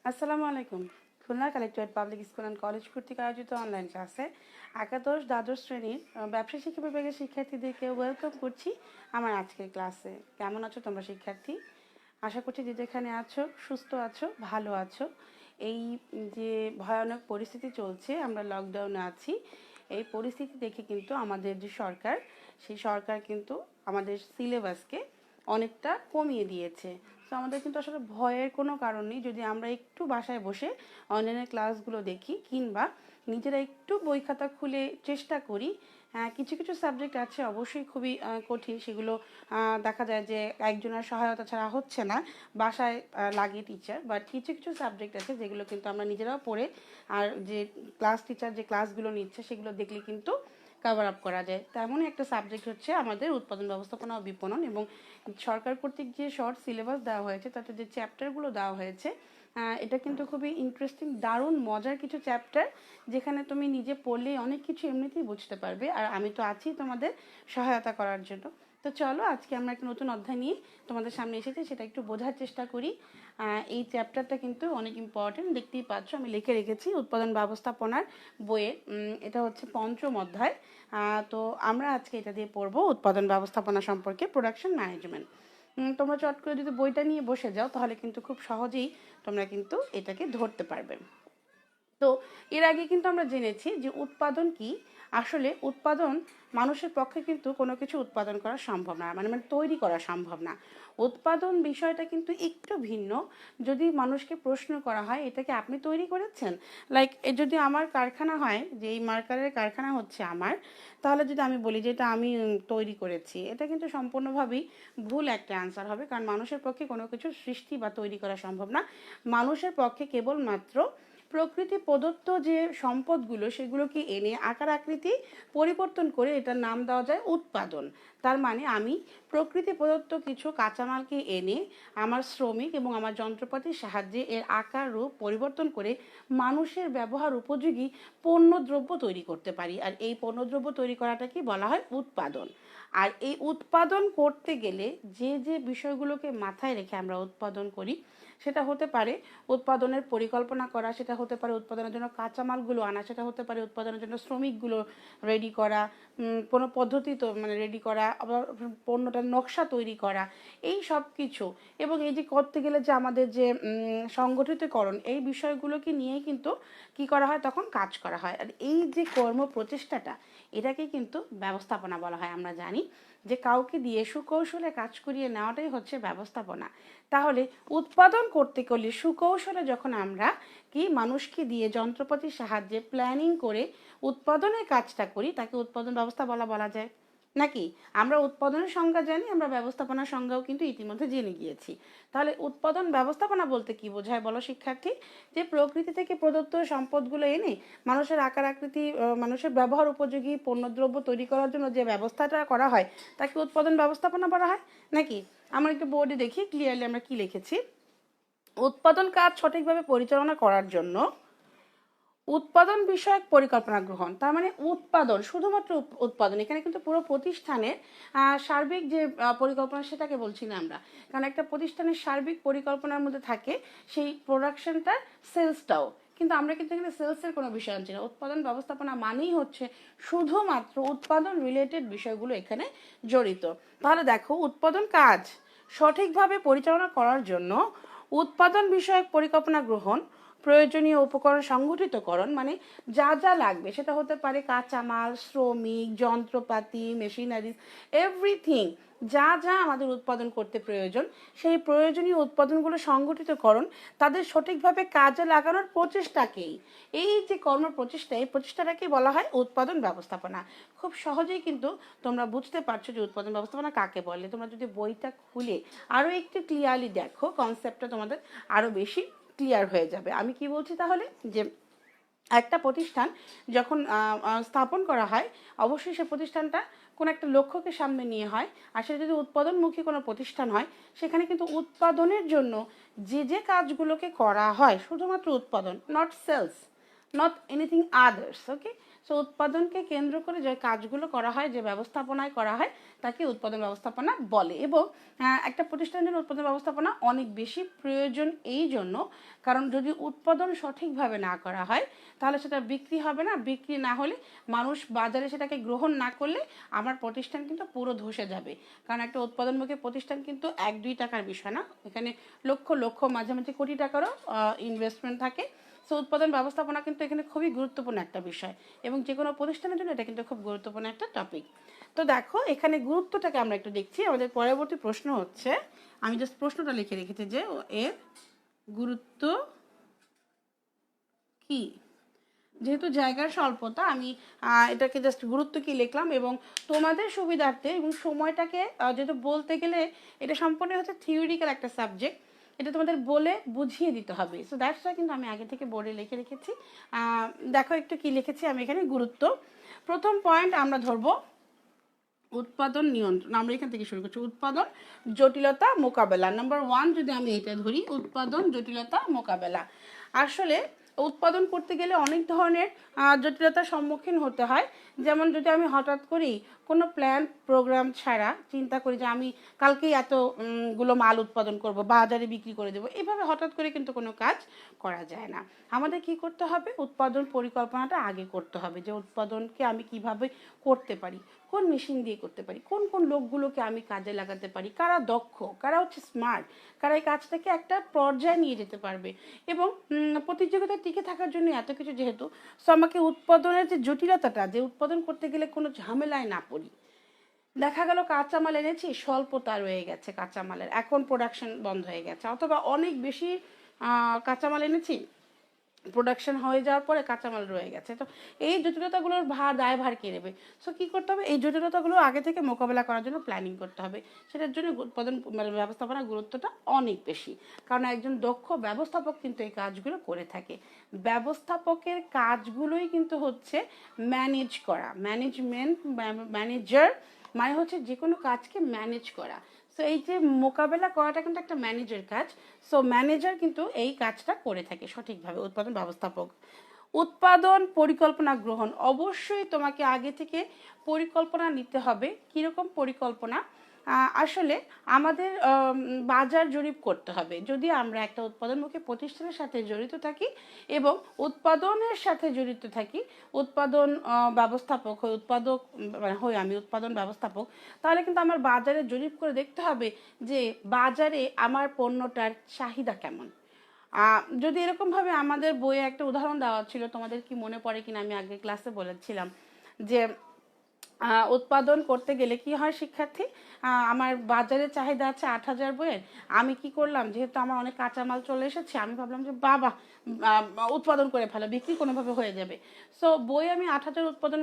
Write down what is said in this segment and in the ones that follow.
আসসালামু আলাইকুম। Khulna collectorate public school and college কর্তৃক আয়োজিত অনলাইন ক্লাসে একাদশ দ্বাদশ শ্রেণীর ব্যবসা শিক্ষা বিভাগের শিক্ষার্থীদেরকে ওয়েলকাম করছি আমার আজকের ক্লাসে। কেমন আছো তোমরা শিক্ষার্থী? আশা করছি যে যেখানে আছো সুস্থ আছো, ভালো আছো। এই যে ভয়ানক পরিস্থিতি চলছে, আমরা লকডাউনে আছি, এই পরিস্থিতি দেখে কিন্তু আমাদের যে সরকার, সেই সরকার কিন্তু আমাদের সিলেবাসকে অনেকটা কমিয়ে দিয়েছে। তো আমাদের কিন্তু আসলে ভয়ের কোনো কারণ নেই যদি আমরা একটু বাসায় বসে অনলাইনে ক্লাসগুলো দেখি, কিংবা নিজেরা একটু বই খাতা খুলে চেষ্টা করি। কিছু কিছু সাবজেক্ট আছে অবশ্যই খুবই কঠিন, সেগুলো দেখা যায় যে একজনের সহায়তা ছাড়া হচ্ছে না, বাসায় লাগে টিচার। বাট কিছু কিছু সাবজেক্ট আছে যেগুলো কিন্তু আমরা নিজেরাও পড়ে, আর যে ক্লাস টিচার যে ক্লাসগুলো নিচ্ছে সেগুলো দেখলে কিন্তু কভার আপ করা যায়। তেমনই একটা সাবজেক্ট হচ্ছে আমাদের উৎপাদন ব্যবস্থাপনা ও বিপণন। এবং সরকার কর্তৃক যে শর্ট সিলেবাস দেওয়া হয়েছে তাতে যে চ্যাপ্টারগুলো দেওয়া হয়েছে, এটা কিন্তু খুবই ইন্টারেস্টিং, দারুণ মজার কিছু চ্যাপ্টার, যেখানে তুমি নিজে পড়লেই অনেক কিছু এমনিতেই বুঝতে পারবে। আর আমি তো আছি তোমাদের সহায়তা করার জন্য। তো চলো আজকে আমরা একটা নতুন অধ্যায় নিয়ে তোমাদের সামনে এসেছি, সেটা একটু বোঝার চেষ্টা করি। এই চ্যাপ্টারটা কিন্তু অনেক ইম্পর্টেন্ট, দেখতেই পাচ্ছ আমি লিখে রেখেছি উৎপাদন ব্যবস্থাপনার বইয়ে। এটা হচ্ছে পঞ্চম অধ্যায়। তো আমরা আজকে এটা দিয়ে পড়বো উৎপাদন ব্যবস্থাপনা সম্পর্কে, প্রোডাকশন ম্যানেজমেন্ট। তোমরা চট করে যদি বইটা নিয়ে বসে যাও তাহলে কিন্তু খুব সহজেই তোমরা কিন্তু এটাকে ধরতে পারবে। তো এর আগে কিন্তু আমরা জেনেছি যে উৎপাদন কি। আসলে উৎপাদন মানুষের পক্ষে কিন্তু কোনো কিছু উৎপাদন করা সম্ভব না, মানে তৈরি করা সম্ভব না। উৎপাদন বিষয়টা কিন্তু একটু ভিন্ন। যদি মানুষকে প্রশ্ন করা হয় এটা কি আপনি তৈরি করেছেন, লাইক যদি আমার কারখানা হয়, যে এই মার্কারের কারখানা হচ্ছে আমার, তাহলে যদি আমি বলি যে এটা আমি তৈরি করেছি, এটা কিন্তু সম্পূর্ণভাবেই ভুল একটা অ্যান্সার হবে। কারণ মানুষের পক্ষে কোনো কিছু সৃষ্টি বা তৈরি করা সম্ভব না। মানুষের পক্ষে কেবলমাত্র প্রকৃতি প্রদত্ত যে সম্পদগুলো সেগুলোকে এনে আকার আকৃতি পরিবর্তন করে এটার নাম দেওয়া যায় উৎপাদন। তার মানে আমি প্রকৃতি প্রদত্ত কিছু কাঁচামালকে এনে আমার শ্রমিক এবং আমার যন্ত্রপাতির সাহায্যে এর আকার রূপ পরিবর্তন করে মানুষের ব্যবহার উপযোগী পণ্যদ্রব্য তৈরি করতে পারি। আর এই পণ্যদ্রব্য তৈরি করাটাকে বলা হয় উৎপাদন। আর এই উৎপাদন করতে গেলে যে যে বিষয়গুলোকে মাথায় রেখে আমরা উৎপাদন করি, সেটা হতে পারে উৎপাদনের পরিকল্পনা করা, সেটা হতে পারে উৎপাদনের জন্য কাঁচামালগুলো আনা, সেটা হতে পারে উৎপাদনের জন্য শ্রমিকগুলো রেডি করা, কোনো পদ্ধতি তো মানে রেডি করা, আবার পণ্যটার নকশা তৈরি করা, এই সব কিছু। এবং এই যে করতে গেলে যে আমাদের যে সংগঠিতকরণ, এই বিষয়গুলোকে নিয়েই কিন্তু কি করা হয়, তখন কাজ করা হয়। আর এই যে কর্ম প্রচেষ্টাটা, এটাকে কিন্তু ব্যবস্থাপনা বলা হয়। আমরা জানি যে কাউকে দিয়ে সুকৌশলে কাজ করিয়ে নেওয়াটাই হচ্ছে ব্যবস্থাপনা। তাহলে উৎপাদন করতে গেলে সুকৌশলে যখন আমরা কি মানুষকে দিয়ে যন্ত্রপাতির সাহায্যে প্ল্যানিং করে উৎপাদনের কাজটা করি, তাকে উৎপাদন ব্যবস্থা বলা যায় নাকি? আমরা উৎপাদনের সংজ্ঞা জানি, আমরা ব্যবস্থাপনার সংজ্ঞাও কিন্তু ইতিমধ্যে জেনে গিয়েছি। তাহলে উৎপাদন ব্যবস্থাপনা বলতে কি বোঝায় বলো শিক্ষার্থী? যে প্রকৃতি থেকে প্রদত্ত সম্পদগুলো এনে মানুষের আকার আকৃতি, মানুষের ব্যবহার উপযোগী পণ্যদ্রব্য তৈরি করার জন্য যে ব্যবস্থাটা করা হয় তাকে উৎপাদন ব্যবস্থাপনা বলা হয় নাকি? আমরা একটু বোর্ডে দেখি ক্লিয়ারলি আমরা কি লিখেছি। উৎপাদন কাজ সঠিকভাবে পরিচালনা করার জন্য উৎপাদন বিষয়ক পরিকল্পনা গ্রহণ। তার মানে উৎপাদন, শুধুমাত্র উৎপাদন, এখানে কিন্তু পুরো প্রতিষ্ঠানের সার্বিক যে পরিকল্পনা সেটাকে বলছি না আমরা। কারণ একটা প্রতিষ্ঠানের সার্বিক পরিকল্পনার মধ্যে থাকে সেই প্রোডাকশনটা, সেলসটাও। কিন্তু আমরা কিন্তু এখানে সেলসের কোনো বিষয় আনছি না। উৎপাদন ব্যবস্থাপনা মানেই হচ্ছে শুধুমাত্র উৎপাদন রিলেটেড বিষয়গুলো এখানে জড়িত। তাহলে দেখো, উৎপাদন কাজ সঠিকভাবে পরিচালনা করার জন্য উৎপাদন বিষয়ক পরিকল্পনা গ্রহণ, প্রয়োজনীয় উপকরণ সংগঠিতকরণ, মানে যা যা লাগবে, সেটা হতে পারে কাঁচামাল, শ্রমিক, যন্ত্রপাতি, মেশিনারিজ, এভরিথিং, যা যা আমাদের উৎপাদন করতে প্রয়োজন, সেই প্রয়োজনীয় উৎপাদনগুলো সংগঠিতকরণ, তাদের সঠিকভাবে কাজে লাগানোর প্রচেষ্টাকেই, এই যে কর্ম প্রচেষ্টা, এই প্রচেষ্টাটাকে বলা হয় উৎপাদন ব্যবস্থাপনা। খুব সহজেই কিন্তু তোমরা বুঝতে পারছো যে উৎপাদন ব্যবস্থাপনা কাকে বলে। তোমরা যদি বইটা খুলে আরও একটু ক্লিয়ারলি দেখো, কনসেপ্টটা তোমাদের আরও বেশি ক্লিয়ার হয়ে যাবে। আমি কি বলছি তাহলে, যে একটা প্রতিষ্ঠান যখন স্থাপন করা হয়, অবশ্যই সে প্রতিষ্ঠানটা কোনো একটা লক্ষ্যকে সামনে নিয়ে হয়। আর সেটা যদি উৎপাদনমুখী কোনো প্রতিষ্ঠান হয়, সেখানে কিন্তু উৎপাদনের জন্য যে যে কাজগুলোকে করা হয়, শুধুমাত্র উৎপাদন, not sales, not anything others, okay. So উৎপাদনকে কেন্দ্র করে যে কাজগুলো করা হয়, যে ব্যবস্থাপনায় করা হয়, তাকে উৎপাদন ব্যবস্থাপনা বলে। এবং একটা প্রতিষ্ঠানের জন্য উৎপাদন ব্যবস্থাপনা অনেক বেশি প্রয়োজন এই জন্য, কারণ যদি উৎপাদন সঠিকভাবে না করা হয় তাহলে সেটা বিক্রি হবে না, বিক্রি না হলে মানুষ বাজারে সেটাকে গ্রহণ না করলে আমার প্রতিষ্ঠান কিন্তু পুরো ধসে যাবে। কারণ একটা উৎপাদনমুখী প্রতিষ্ঠান কিন্তু 1-2 টাকার বিষয় না, এখানে লক্ষ লক্ষ মাঝে মাঝে কোটি টাকারও ইনভেস্টমেন্ট থাকে। সো উৎপাদন ব্যবস্থাপনা কিন্তু এখানে খুবই গুরুত্বপূর্ণ একটা বিষয়, এবং যে কোনো প্রতিষ্ঠানের জন্য এটা কিন্তু খুব গুরুত্বপূর্ণ একটা টপিক। তো দেখো এখানে গুরুত্বটাকে আমরা একটু দেখছি। আমাদের পরবর্তী প্রশ্ন হচ্ছে, আমি জাস্ট প্রশ্নটা লিখে রেখেছি যে এর গুরুত্ব কি। যেহেতু জায়গার স্বল্পতা, আমি এটাকে জাস্ট গুরুত্ব কি লিখলাম, এবং তোমাদের সুবিধার্থে এবং সময়টাকে যেহেতু বলতে গেলে এটা সম্পূর্ণ হচ্ছে থিওরিক্যাল একটা সাবজেক্ট, এটা তোমাদের বলে বুঝিয়ে দিতে হবে। সো দ্যাটস ওয়াই কিন্তু আমি আগে থেকে বোর্ডে লিখে রেখেছি। দেখো একটু কি লিখেছি আমি এখানে। গুরুত্ব, প্রথম পয়েন্ট আমরা ধরবো উৎপাদন নিয়ন্ত্রণ। আমরা এখান থেকে শুরু করছি, উৎপাদন জটিলতা মোকাবেলা। নাম্বার 1 যদি আমি এটা ধরি, উৎপাদন জটিলতা মোকাবেলা। আসলে উৎপাদন করতে গেলে অনেক ধরনের জটিলতার সম্মুখীন হতে হয়। যেমন যদি আমি হঠাৎ করি কোনো প্ল্যান প্রোগ্রাম ছাড়া চিন্তা করি যে আমি কালকেই এতগুলো মাল উৎপাদন করব, বাজারে বিক্রি করে দেবো, এইভাবে হঠাৎ করে কিন্তু কোনো কাজ করা যায় না। আমাদের কি করতে হবে, উৎপাদন পরিকল্পনাটা আগে করতে হবে, যে উৎপাদনকে আমি কিভাবে করতে পারি, কোন মেশিন দিয়ে করতে পারি, কোন কোন লোকগুলোকে আমি কাজে লাগাতে পারি, কারা দক্ষ, কারা হচ্ছে স্মার্ট, কারা এই কাজটাকে একটা পর্যায়ে নিয়ে যেতে পারবে। এবং প্রতিযোগিতায় টিকে থাকার জন্য এত কিছু, যেহেতু সো আমাকে উৎপাদনের যে জটিলতাটা, যে উৎপাদন করতে গেলে কোনো ঝামেলায় না পড়ি। দেখা গেল কাঁচামাল এনেছি, স্বল্পতা রয়ে গেছে কাঁচামালের, এখন প্রোডাকশন বন্ধ হয়ে গেছে, অথবা অনেক বেশি কাঁচামাল এনেছি, প্রোডাকশন হয়ে যাওয়ার পরে কাঁচামাল রয়ে গেছে। তো এই জটিলতাগুলোর দায়ভার কে নেবে? সো কী করতে হবে, এই জটিলতাগুলো আগে থেকে মোকাবেলা করার জন্য প্ল্যানিং করতে হবে। সেটার জন্য উৎপাদন ব্যবস্থাপনার গুরুত্বটা অনেক বেশি, কারণ একজন দক্ষ ব্যবস্থাপক কিন্তু এই কাজগুলো করে থাকে। ব্যবস্থাপকের কাজগুলোই কিন্তু হচ্ছে ম্যানেজ করা, ম্যানেজমেন্ট, ম্যানেজার মানে হচ্ছে যে কোনো কাজকে ম্যানেজ করা। সো এই যে মোকাবেলা করাটা কিন্তু একটা ম্যানেজার কাজ। সো ম্যানেজার কিন্তু এই কাজটা করে থাকে সঠিকভাবে, উৎপাদন ব্যবস্থাপক। উৎপাদন পরিকল্পনা গ্রহণ, অবশ্যই তোমাকে আগে থেকে পরিকল্পনা নিতে হবে। কীরকম পরিকল্পনা? আসলে আমাদের বাজার জরিপ করতে হবে। যদি আমরা একটা উৎপাদনমুখী প্রতিষ্ঠানের সাথে জড়িত থাকি এবং উৎপাদনের সাথে জড়িত থাকি, উৎপাদন ব্যবস্থাপক হই, আমি উৎপাদন ব্যবস্থাপক, তাহলে কিন্তু আমার বাজারে জরিপ করে দেখতে হবে যে বাজারে আমার পণ্যটার চাহিদা কেমন। যদি এরকমভাবে আমাদের বইয়ে একটা উদাহরণ দেওয়া ছিল, তোমাদের কি মনে পড়ে কিনা, আমি আগের ক্লাসে বলেছিলাম যে উৎপাদন করতে গেলে কি হয় শিক্ষার্থী, আমার বাজারে চাহিদা আছে 8,000 বইয়ের, আমি কি করলাম, যেহেতু আমার অনেক কাঁচামাল চলে এসেছে, আমি ভাবলাম যে বাবা উৎপাদন করে ফেলো, বিক্রি কোনোভাবে হয়ে যাবে। সো বই আমি 8,000 উৎপাদন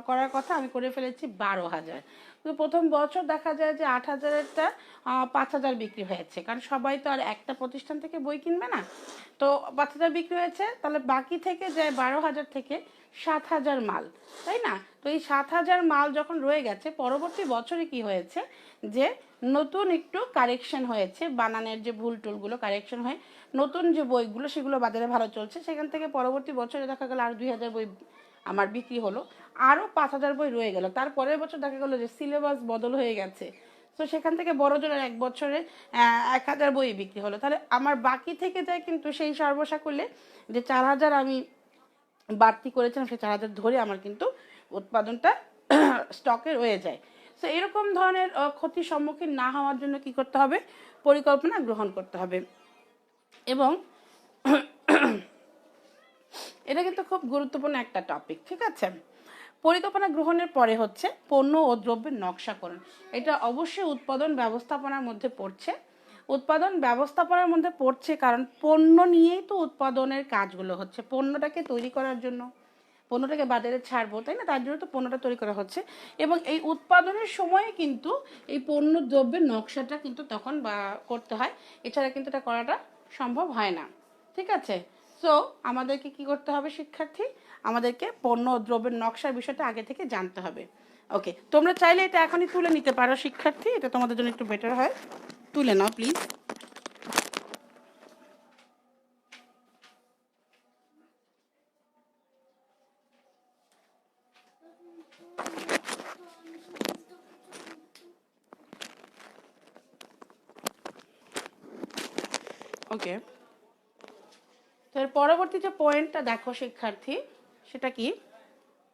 করার কথা, আমি করে ফেলেছি 12,000। তো প্রথম বছর দেখা যায় যে 8,000-এরটা 5,000 বিক্রি হয়েছে, কারণ সবাই তো আর একটা প্রতিষ্ঠান থেকে বই কিনবে না। তো 5,000 বিক্রি হয়েছে, তাহলে বাকি থেকে যায় 12,000 থেকে 7,000 মাল, তাই না? তো এই 7,000 মাল যখন রয়ে গেছে, পরবর্তী বছরে কি হয়েছে যে নতুন একটু কারেকশন হয়েছে, বানানের যে ভুল টুলগুলো কারেকশন হয়ে নতুন যে বইগুলো সেগুলো বাজারে ভালো চলছে, সেখান থেকে পরবর্তী বছরে দেখা গেল আর 2,000 বই আমার বিক্রি হলো, আরও 5,000 বই রয়ে গেল। তারপরের বছর দেখা গেলো যে সিলেবাস বদল হয়ে গেছে, তো সেখান থেকে বড় জোরের 1 বছরে 1,000 বই বিক্রি হলো। তাহলে আমার বাকি থেকে যায় কিন্তু সেই সর্বসা করলে যে 4,000 আমি বাড়তি করেছিলাম, সেই 4,000 ধরে আমার কিন্তু উৎপাদনটা স্টকে রয়ে যায়। সো এরকম ধরনের ক্ষতির সম্মুখীন না হওয়ার জন্য কি করতে হবে, পরিকল্পনা গ্রহণ করতে হবে। এবং এটা কিন্তু খুব গুরুত্বপূর্ণ একটা টপিক, ঠিক আছে? পরিকল্পনা গ্রহণের পরে হচ্ছে পণ্য ও দ্রব্যের নকশাকরণ। এটা অবশ্যই উৎপাদন ব্যবস্থাপনার মধ্যে পড়ছে। উৎপাদন ব্যবস্থাপনার মধ্যে পড়ছে কারণ পণ্য নিয়েই তো উৎপাদনের কাজগুলো হচ্ছে। পণ্যটাকে তৈরি করার জন্য, পণ্যটাকে বাজারে ছাড়বো, তাই না? তার জন্য তো পণ্যটা তৈরি করা হচ্ছে, এবং এই উৎপাদনের সময়ে কিন্তু এই পণ্য দ্রব্যের নকশাটা কিন্তু তখন করতে হয়, এছাড়া কিন্তু এটা করাটা সম্ভব হয় না, ঠিক আছে? সো আমাদেরকে কি করতে হবে শিক্ষার্থী, আমাদেরকে পণ্য ও দ্রব্যের নকশার বিষয়টা আগে থেকে জানতে হবে। ওকে, তোমরা চাইলে এটা এখনই তুলে নিতে পারো শিক্ষার্থী, এটা তোমাদের জন্য একটু বেটার হয়, তুলে নাও প্লিজ। ওকে, তো এর পরবর্তী যে পয়েন্টটা দেখো শিক্ষার্থী, সেটা কি?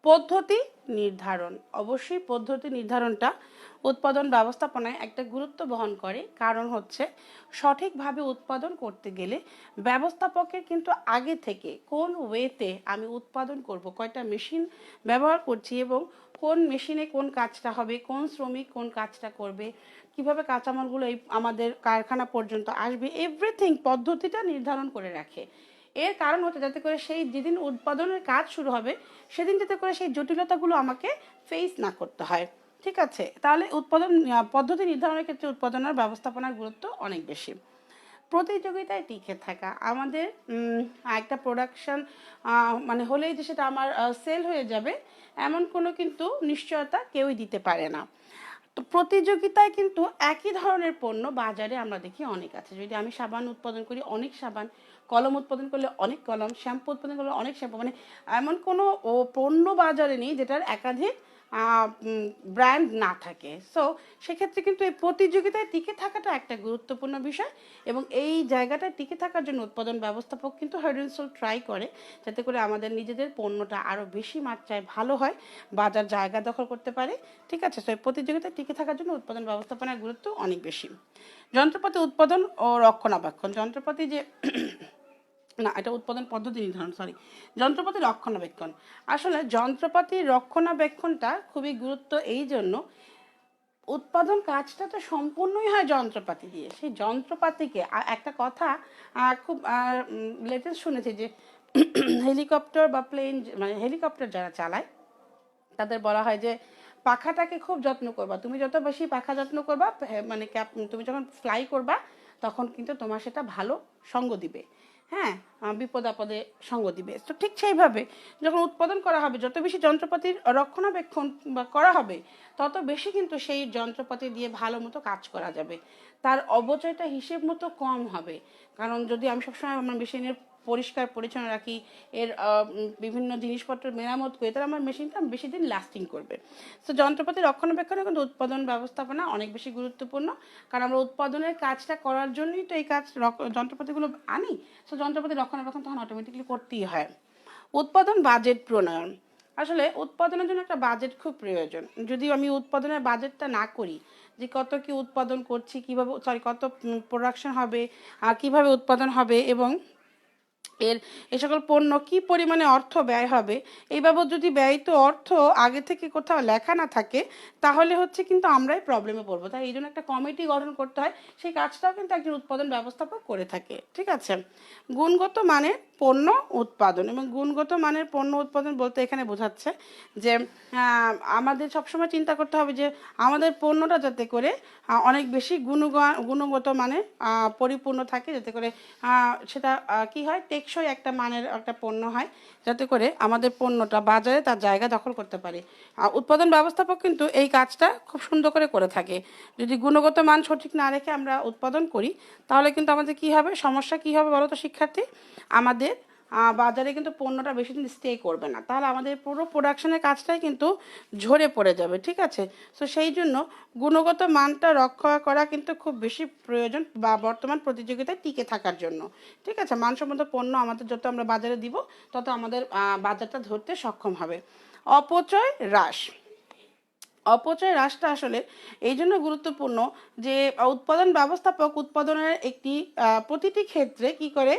পদ্ধতি নির্ধারণ। অবশ্যই পদ্ধতি নির্ধারণটা উৎপাদন ব্যবস্থাপনায় একটা গুরুত্ব বহন করে, কারণ হচ্ছে সঠিকভাবে উৎপাদন করতে গেলে ব্যবস্থাপকের কিন্তু আগে থেকে কোন ওয়েতে আমি উৎপাদন করব, কয়টা মেশিন ব্যবহার করছি এবং কোন মেশিনে কোন কাজটা হবে, কোন শ্রমিক কোন কাজটা করবে, কিভাবে কাঁচামালগুলো এই আমাদের কারখানা পর্যন্ত আসবে, এভরিথিং পদ্ধতিটা নির্ধারণ করে রাখে। এর কারণ হচ্ছে যাতে করে সেই যেদিন উৎপাদনের কাজ শুরু হবে সেদিন যাতে করে সেই জটিলতাগুলো আমাকে ফেস না করতে হয়। ঠিক আছে, তাহলে উৎপাদন পদ্ধতি নির্ধারণের ক্ষেত্রে উৎপাদনের ব্যবস্থাপনার গুরুত্ব অনেক বেশি। প্রতিযোগিতায় টিকে থাকা, আমাদের একটা প্রোডাকশন মানে হলেই যে সেটা আমার সেল হয়ে যাবে এমন কোনো কিন্তু নিশ্চয়তা কেউই দিতে পারে না। তো প্রতিযোগিতায় কিন্তু একই ধরনের পণ্য বাজারে আমরা দেখি অনেক আছে। যদি আমি সাবান উৎপাদন করি, অনেক সাবান, কলম উৎপাদন করলে অনেক কলম, শ্যাম্পু উৎপাদন করলে অনেক শ্যাম্পু, মানে এমন কোনো পণ্য বাজারে নেই যেটার একাধিক ব্র্যান্ড না থাকে। সো সেক্ষেত্রে কিন্তু এই প্রতিযোগিতায় টিকে থাকাটা একটা গুরুত্বপূর্ণ বিষয়, এবং এই জায়গাটায় টিকে থাকার জন্য উৎপাদন ব্যবস্থাপক কিন্তু হার্ড অ্যান্ড সোল ট্রাই করে যাতে করে আমাদের নিজেদের পণ্যটা আরও বেশি মাত্রায় ভালো হয়, বাজার জায়গা দখল করতে পারে। ঠিক আছে, তো এই প্রতিযোগিতায় টিকে থাকার জন্য উৎপাদন ব্যবস্থাপনার গুরুত্ব অনেক বেশি। যন্ত্রপাতি উৎপাদন ও রক্ষণাবেক্ষণ, যন্ত্রপাতি যে না, এটা উৎপাদন পদ্ধতি নির্ধারণ, সরি, যন্ত্রপাতি রক্ষণাবেক্ষণ। আসলে যন্ত্রপাতি রক্ষণাবেক্ষণটা খুবই গুরুত্ব এই জন্য, উৎপাদন কাজটা তো সম্পূর্ণই হয় যন্ত্রপাতি দিয়ে। সেই যন্ত্রপাতিকে একটা কথা খুব লেটেস্ট শুনেছি যে হেলিকপ্টার বা প্লেন, মানে হেলিকপ্টার যারা চালায় তাদের বলা হয় যে পাখাটাকে খুব যত্ন করবা, তুমি যত বেশি পাখা যত্ন করবা, মানে তুমি যখন ফ্লাই করবা তখন কিন্তু তোমার সেটা ভালো সঙ্গ দিবে, হ্যাঁ, বিপদ আপদে সঙ্গ দিবে। তো ঠিক সেইভাবে যখন উৎপাদন করা হবে, যত বেশি যন্ত্রপাতির রক্ষণাবেক্ষণ বা করা হবে তত বেশি কিন্তু সেই যন্ত্রপাতি দিয়ে ভালো মতো কাজ করা যাবে, তার অবচয়টা হিসেব মতো কম হবে। কারণ যদি আমি সবসময় আমার মেশিনের পরিষ্কার পরিচ্ছন্ন রাখি, এর বিভিন্ন জিনিসপত্র মেরামত করি, তাহলে আমার মেশিনটা বেশি দিন লাস্টিং করবে। তো যন্ত্রপাতি রক্ষণাবেক্ষণে কিন্তু উৎপাদন ব্যবস্থাপনা অনেক বেশি গুরুত্বপূর্ণ, কারণ আমরা উৎপাদনের কাজটা করার জন্যই তো এই কাজ যন্ত্রপাতিগুলো আনি। তো যন্ত্রপাতি রক্ষণাবেক্ষণ তখন অটোমেটিকলি করতেই হয়। উৎপাদন বাজেট প্রণয়ন, আসলে উৎপাদনের জন্য একটা বাজেট খুব প্রয়োজন। যদি আমি উৎপাদনের বাজেটটা না করি, যে কত কি উৎপাদন করছি, কীভাবে, সরি, কত প্রোডাকশন হবে, কীভাবে উৎপাদন হবে এবং এই সকল পণ্য কী পরিমাণে অর্থ ব্যয় হবে, এই বাবদ যদি ব্যয়িত অর্থ আগে থেকে কোথাও লেখা না থাকে তাহলে হচ্ছে কিন্তু আমরাই প্রবলেমে পড়বো। তাই এই জন্য একটা কমিটি গঠন করতে হয়, সেই কাজটাও কিন্তু একজন উৎপাদন ব্যবস্থাপক করে থাকে। ঠিক আছে, গুণগত মানের পণ্য উৎপাদন, এবং গুণগত মানের পণ্য উৎপাদন বলতে এখানে বোঝাচ্ছে যে আমাদের সবসময় চিন্তা করতে হবে যে আমাদের পণ্যটা যাতে করে অনেক বেশি গুণগত মানে পরিপূর্ণ থাকে, যাতে করে সেটা কি হয়, টেকসই একটা মানের একটা পণ্য হয়, যাতে করে আমাদের পণ্যটা বাজারে তার জায়গা দখল করতে পারে। উৎপাদন ব্যবস্থাপক কিন্তু এই কাজটা খুব সুন্দর করে থাকে। যদি গুণগত মান সঠিক না রেখে আমরা উৎপাদন করি তাহলে কিন্তু আমাদের কি হবে, সমস্যা কি হবে বলো তো শিক্ষার্থী, আমাদের বাজারে কিন্তু পণ্যটা বেশি দিন স্টে করবে না, তাহলে আমাদের পুরো প্রোডাকশনের কাজটাই কিন্তু ঝরে পড়ে যাবে। ঠিক আছে, তো সেই জন্য গুণগত মানটা রক্ষা করা কিন্তু খুব বেশি প্রয়োজন বা বর্তমান প্রতিযোগিতায় টিকে থাকার জন্য। ঠিক আছে, মানসম্মত পণ্য আমাদের যত আমরা বাজারে দিব তত আমাদের বাজারটা ধরতে সক্ষম হবে। অপচয় হ্রাস, অপচয় হ্রাসটা আসলে এই জন্য গুরুত্বপূর্ণ যে উৎপাদন ব্যবস্থাপক উৎপাদনের একটি প্রতিটি ক্ষেত্রে কি করে,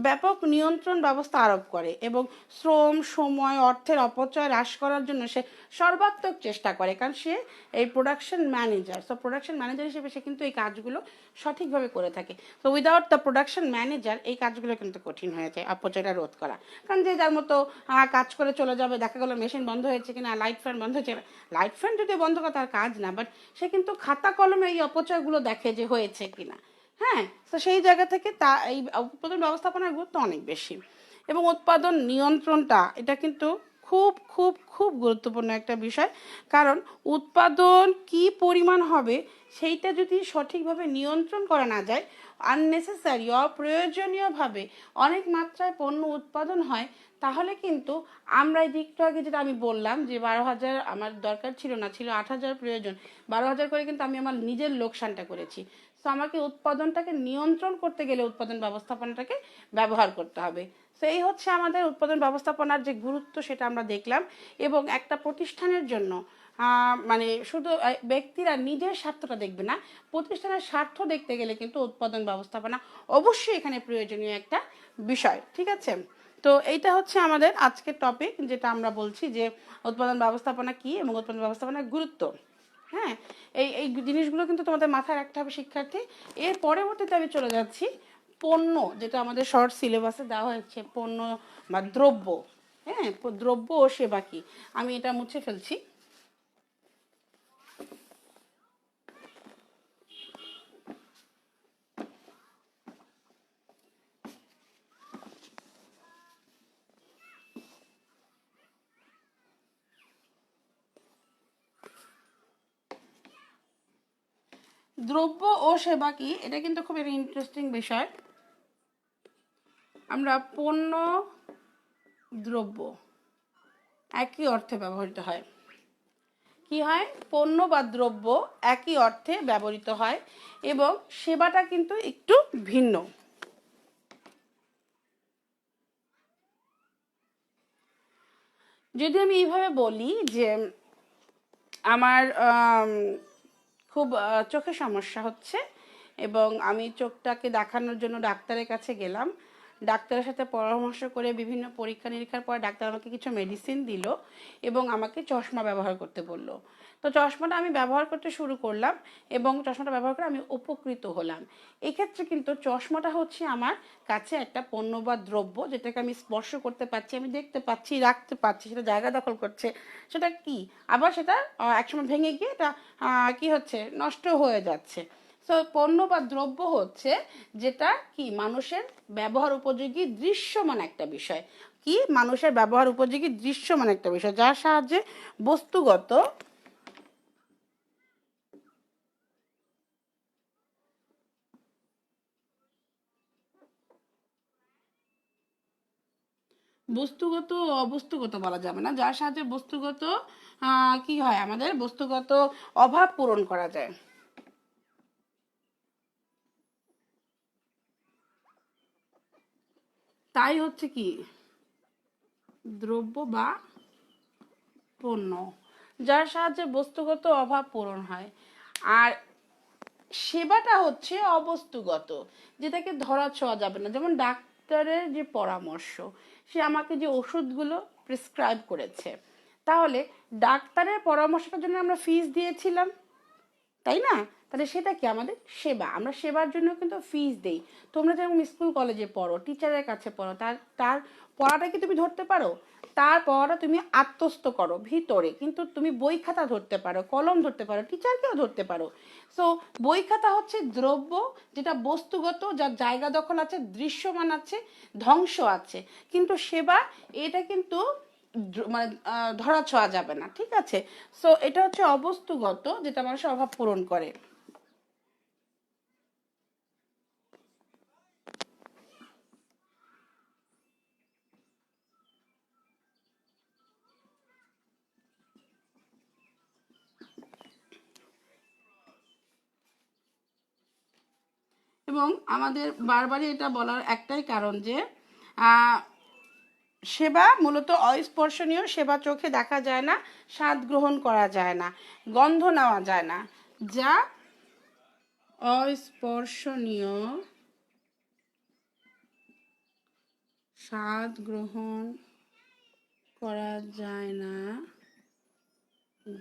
ব্যাপক নিয়ন্ত্রণ ব্যবস্থা আরোপ করে এবং শ্রম, সময়, অর্থের অপচয় হ্রাস করার জন্য সে সর্বাত্মক চেষ্টা করে, কারণ সে এই production manager. So production manager হিসেবে সে কিন্তু এই কাজগুলো সঠিকভাবে করে থাকে। তো উইদাউট দ্য প্রোডাকশন ম্যানেজার এই কাজগুলো কিন্তু কঠিন হয়ে যায় অপচয়টা রোধ করা, কারণ যে যার মতো কাজ করে চলে যাবে, দেখা গেলো মেশিন বন্ধ হয়েছে কিনা, লাইট ফ্যান বন্ধ হয়েছে, লাইট ফ্যান যদি বন্ধ করা তার কাজ না, বাট সে কিন্তু খাতা কলমে এই অপচয়গুলো দেখে যে হয়েছে কিনা। হ্যাঁ, তো সেই জায়গা থেকে এই উৎপাদন ব্যবস্থাপনার গুরুত্ব অনেক বেশি। এবং উৎপাদন নিয়ন্ত্রণটা এটা কিন্তু খুব খুব খুব গুরুত্বপূর্ণ একটা বিষয়, কারণ উৎপাদন কি পরিমাণ হবে সেইটা যদি সঠিকভাবে নিয়ন্ত্রণ করা না যায়, আননেসেসারি অপ্রয়োজনীয়ভাবে অনেক মাত্রায় পণ্য উৎপাদন হয়, তাহলে কিন্তু আমরা এই দিকটা আগে যেটা আমি বললাম যে 12,000 আমার দরকার ছিল না, ছিল 8,000 প্রয়োজন, 12,000 করে কিন্তু আমি আমার নিজের লোকসানটা করেছি। তো আমাকে উৎপাদনটাকে নিয়ন্ত্রণ করতে গেলে উৎপাদন ব্যবস্থাপনাটাকে ব্যবহার করতে হবে। তো এই হচ্ছে আমাদের উৎপাদন ব্যবস্থাপনার যে গুরুত্ব, সেটা আমরা দেখলাম। এবং একটা প্রতিষ্ঠানের জন্য মানে শুধু ব্যক্তিরা নিজের স্বার্থটা দেখবে না, প্রতিষ্ঠানের স্বার্থ দেখতে গেলে কিন্তু উৎপাদন ব্যবস্থাপনা অবশ্যই এখানে প্রয়োজনীয় একটা বিষয়। ঠিক আছে, তো এইটা হচ্ছে আমাদের আজকের টপিক, যেটা আমরা বলছি যে উৎপাদন ব্যবস্থাপনা কি এবং উৎপাদন ব্যবস্থাপনার গুরুত্ব। হ্যাঁ, এই এই জিনিসগুলো কিন্তু তোমাদের মাথায় রাখতে হবে শিক্ষার্থী। এর পরবর্তীতে আমি চলে যাচ্ছি পণ্য, যেটা আমাদের শর্ট সিলেবাসে দেওয়া হয়েছে, পণ্য বা দ্রব্য। হ্যাঁ, দ্রব্য ও সেবা কি, আমি এটা মুছে ফেলছি। দ্রব্য ও সেবা কি, এটা কিন্তু খুব একটা ইন্টারেস্টিং বিষয়। আমরা পণ্য দ্রব্য একই অর্থে ব্যবহৃত হয়। কি হয়, পণ্য বা দ্রব্য একই অর্থে ব্যবহৃত হয় এবং সেবাটা কিন্তু একটু ভিন্ন। যদি আমি এইভাবে বলি যে আমার খুব চোখে সমস্যা হচ্ছে এবং আমি চোখটাকে দেখানোর জন্য ডাক্তারের কাছে গেলাম, ডাক্তারের সাথে পরামর্শ করে বিভিন্ন পরীক্ষা নিরীক্ষার পর ডাক্তার আমাকে কিছু মেডিসিন দিল এবং আমাকে চশমা ব্যবহার করতে বলল। তো চশমাটা আমি ব্যবহার করতে শুরু করলাম এবং চশমাটা ব্যবহার করে আমি উপকৃত হলাম। এক্ষেত্রে কিন্তু চশমাটা হচ্ছে আমার কাছে একটা পণ্য বা দ্রব্য, যেটাকে আমি স্পর্শ করতে পারছি, আমি দেখতে পাচ্ছি, রাখতে পারছি, সেটা জায়গা দখল করছে। সেটা কি, আবার সেটা একসময় ভেঙে গিয়ে এটা কি হচ্ছে, নষ্ট হয়ে যাচ্ছে। সো পণ্য বা দ্রব্য হচ্ছে যেটা কি মানুষের ব্যবহার উপযোগী দৃশ্যমান একটা বিষয়। কি, মানুষের ব্যবহার উপযোগী দৃশ্যমান একটা বিষয়, যার সাহায্যে বস্তুগত বস্তুগত ও অবস্তুগত বলা যাবে না, যার সাহায্যে বস্তুগত কি হয়, আমাদের বস্তুগত অভাব পূরণ করা যায়। তাই হচ্ছে কি দ্রব্য বা পণ্য, যার সাহায্যে বস্তুগত অভাব পূরণ হয়। আর সেবাটা হচ্ছে অবস্তুগত, যেটাকে ধরা ছোঁয়া যাবে না। যেমন ডাক্তারের যে পরামর্শ, সে আমাকে যে ওষুধগুলো প্রেসক্রাইব করেছে, তাহলে ডাক্তারের পরামর্শটার জন্য আমরা ফিস দিয়েছিলাম, তাই না? তাহলে সেটা কি আমাদের সেবা, আমরা সেবার জন্য কিন্তু ফিস দেই। তোমরা যেমন স্কুল কলেজে পড়ো, টিচারের কাছে পড়ো, তার তার পড়াটা কি তুমি ধরতে পারো? তার পড়াটা তুমি আত্মস্থ করো ভিতরে, কিন্তু তুমি বই খাতা ধরতে পারো, কলম ধরতে পারো, টিচারকেও ধরতে পারো। সো বই খাতা হচ্ছে দ্রব্য, যেটা বস্তুগত, যার জায়গা দখল আছে, দৃশ্যমান আছে, ধ্বংস আছে। কিন্তু সেবা, এটা কিন্তু মানে ধরা ছোঁয়া যাবে না। ঠিক আছে, সো এটা হচ্ছে অবস্তুগত, যেটা মানুষের অভাব পূরণ করে। এবং আমাদের বারবারই এটা বলার একটাই কারণ যে সেবা মূলত অস্পর্শনীয়, সেবা চোখে দেখা যায় না, স্বাদ গ্রহণ করা যায় না, গন্ধ নেওয়া যায় না। যা অস্পর্শনীয়, স্বাদ গ্রহণ করা যায় না,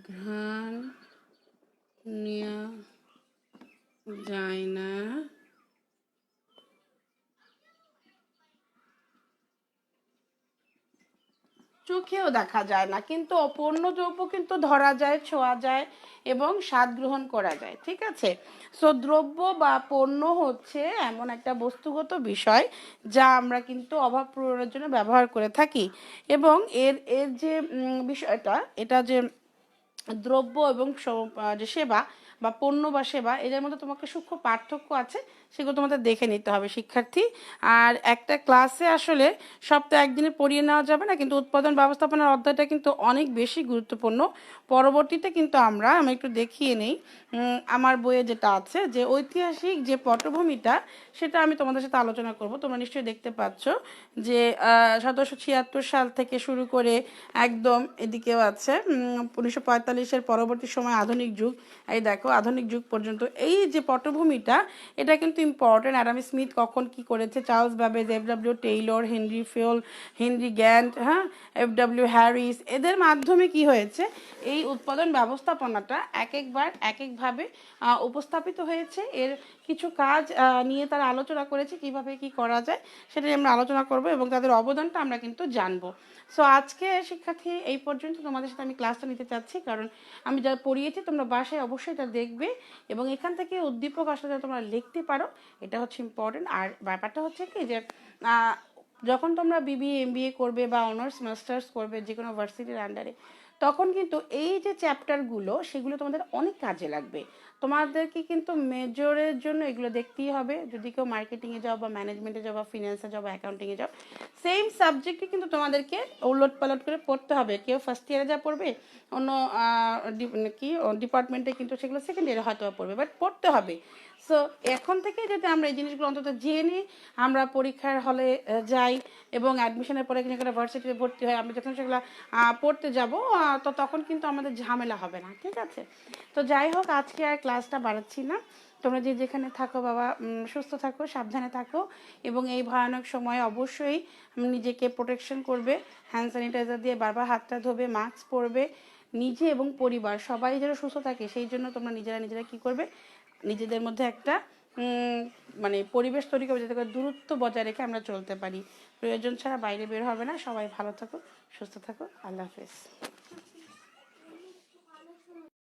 ঘ্রাণ নেওয়া যায় না, চোখেও দেখা যায় না, কিন্তু অপূর্ণ দ্রব্য কিন্তু ধরা যায়, ছোঁয়া যায় এবং স্বাদ গ্রহণ করা যায়। ঠিক আছে, সো দ্রব্য বা পণ্য হচ্ছে এমন একটা বস্তুগত বিষয় যা আমরা কিন্তু অভাব পূরণের জন্য ব্যবহার করে থাকি। এবং এর এর যে বিষয়টা, এটা যে দ্রব্য এবং যে সেবা, বা পণ্য বা সেবা, এদের মধ্যে তোমাকে সূক্ষ্ম পার্থক্য আছে, সেগুলো তোমাদের দেখে নিতে হবে শিক্ষার্থী। আর একটা ক্লাসে আসলে সপ্তাহে একদিনে পড়িয়ে নেওয়া যাবে না, কিন্তু উৎপাদন ব্যবস্থাপনার অধ্যায়টা কিন্তু অনেক বেশি গুরুত্বপূর্ণ। পরবর্তীতে কিন্তু আমি একটু দেখিয়ে নেই আমার বইয়ে যেটা আছে, যে ঐতিহাসিক যে পটভূমিটা সেটা আমি তোমাদের সাথে আলোচনা করব। তোমরা নিশ্চয়ই দেখতে পাচ্ছ যে 1776 সাল থেকে শুরু করে একদম এদিকেও আছে 1945-এর পরবর্তী সময় আধুনিক যুগ, এই দেখো আধুনিক যুগ পর্যন্ত এই যে পটভূমিটা, এটা কিন্তু ইম্পর্টেন্ট। অ্যাডাম স্মিথ কখন কি করেছে, Charles Babbage, এফ.ডব্লিউ. Taylor, Henry ফিওল, Henry Gantt, এফ.ডব্লিউ. Harris, এদের মাধ্যমে কি হয়েছে, এই উৎপাদন ব্যবস্থাপনাটা এক একবার এক একভাবে উপস্থাপিত হয়েছে। এর কিছু কাজ নিয়ে তারা আলোচনা করেছে, কিভাবে কি করা যায় সেটা নিয়ে আমরা আলোচনা করব এবং তাদের অবদানটা আমরা কিন্তু জানবো। সো আজকে শিক্ষার্থী এই পর্যন্ত তোমাদের সাথে আমি ক্লাসটা নিতে চাচ্ছি, কারণ আমি যা পড়িয়েছি তোমরা বাসায় অবশ্যই এটা দেখবে এবং এখান থেকে উদ্দীপক আসলে তোমরা লিখতে পারো, এটা হচ্ছে ইম্পর্টেন্ট। আর ব্যাপারটা হচ্ছে কি যে যখন তোমরা বিবিএ এমবিএ করবে বা অনার্স মাস্টার্স করবে যে কোনো ভার্সিটির আন্ডারে, তখন কিন্তু এই যে চ্যাপ্টারগুলো সেগুলো তোমাদের অনেক কাজে লাগবে। তোমাদেরকে কিন্তু মেজরের জন্য এগুলো দেখতেই হবে। যদি কেউ মার্কেটিংয়ে যাও বা ম্যানেজমেন্টে যাও বা ফিনান্সে যাও বা অ্যাকাউন্টিংয়ে যাও, সেম সাবজেক্টই কিন্তু তোমাদেরকে ওলট পালট করে পড়তে হবে। কেউ ফার্স্ট ইয়ারে যা পড়বে, অন্য ডিপার্টমেন্টে কিন্তু সেগুলো সেকেন্ড ইয়ারে হয়তো পড়বে, বাট পড়তে হবে। সো এখন থেকে যদি আমরা এই জিনিসগুলো অন্তত জেনে আমরা পরীক্ষার হলে যাই এবং অ্যাডমিশনের পরে কিন্তু একটা ভার্সিটিতে ভর্তি হয়, আমরা যখন সেগুলো পড়তে যাব, তো তখন কিন্তু আমাদের ঝামেলা হবে না, ঠিক আছে? তো যাই হোক, আজকে আর ক্লাসটা বাড়াচ্ছি না। তোমরা যে যেখানে থাকো বাবা, সুস্থ থাকো, সাবধানে থাকো এবং এই ভয়ানক সময়ে অবশ্যই নিজেকে প্রোটেকশন করবে, হ্যান্ড স্যানিটাইজার দিয়ে বারবার হাতটা ধোবে, মাস্ক পরবে। নিজে এবং পরিবার সবাই যেন সুস্থ থাকে সেই জন্য তোমরা নিজেরা কী করবে, নিজেদের মধ্যে একটা মানে পরিবেশ তৈরি করবে যাতে করে দূরত্ব বজায় রেখে আমরা চলতে পারি। প্রয়োজন ছাড়া বাইরে বের হবে না। সবাই ভালো থাকো, সুস্থ থাকো, আল্লাহ হাফেজ।